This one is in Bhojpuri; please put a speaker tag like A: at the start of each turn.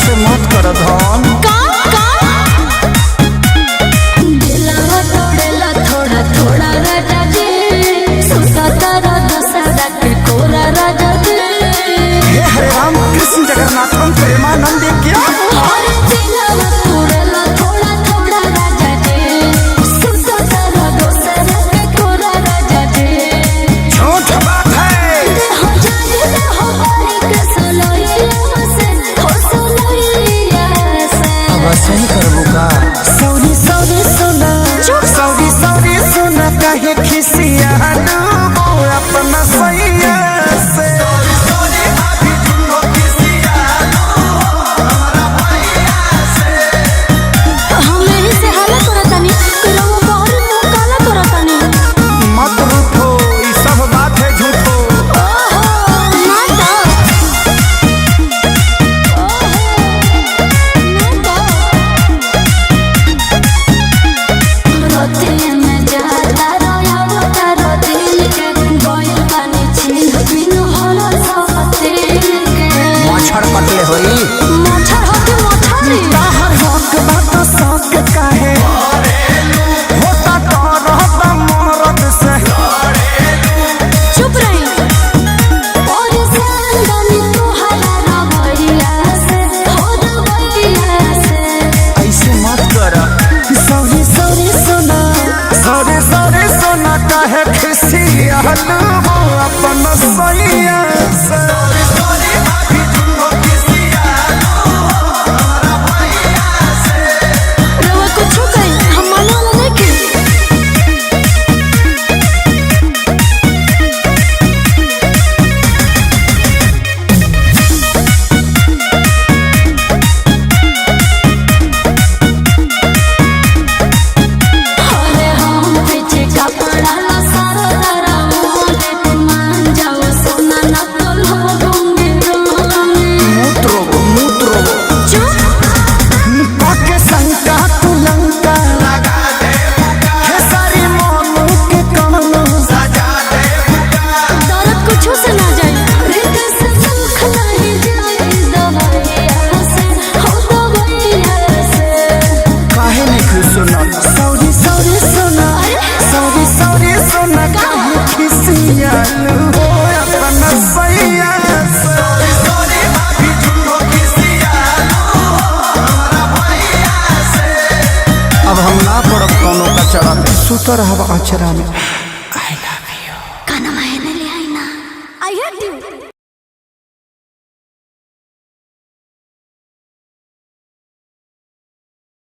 A: ऐसे मत कर धन।
B: दिलवा तोड़ेला थोड़ा थोड़ा राजा जी, सुसाता राजा सदा के कोरा राजा जी।
A: हे हरे राम कृष्ण जगन्नाथ प्रेमानंद क्या
B: अरे दिलवा तोड़ेला थोड़ा थोड़ा राजा जी, सुसाता राजा सदा के कोरा राजा जी।
A: झूठ बात है।
B: हो जाए हो बारी के सोलोइया से, हो सोलोइया से।
A: अब ऐसे ही करबू का? सौरी सौरी सुना, सौरी सौरी सुना काहे खिसियालू अपना सैया से। मत रूठो, ये सब बात है झूठो। मच्छर कटले होई ताहर हक बात शौक काहे होता तो रहता मरद से।
B: चुप रही और संगनी तोहरा रवैया से, हो रवैया से।
A: ऐसे मत कर। सौरी सौरी सुना, सौरी सौरी सुना काहे खिसियालू अपना सैया से।
B: रवा कुछ कहीं हम मानो वाला नहीं। अरे हम पीछे कपड़ा ला सारा तारा मोले, मान जाओ सोना ना तो लोगोंगे रोने।
A: मूत्रो
B: चुप
A: पाके शंका तू लंका लगा दे हे सारी मोनू के कमनो सजा दे।
B: दर्द कुछ से ना जाए, रित से सुख नहीं जाए दवाइया से, हो दवाइया से।
A: काहे नहीं खुश सुना? सौरी सौरी सुना, सौरी सौरी सुना काहे खिसियालू अपना सैया से। अब हम ना पड़ब कोनो कचरा में, सुतर हवा अचरा में।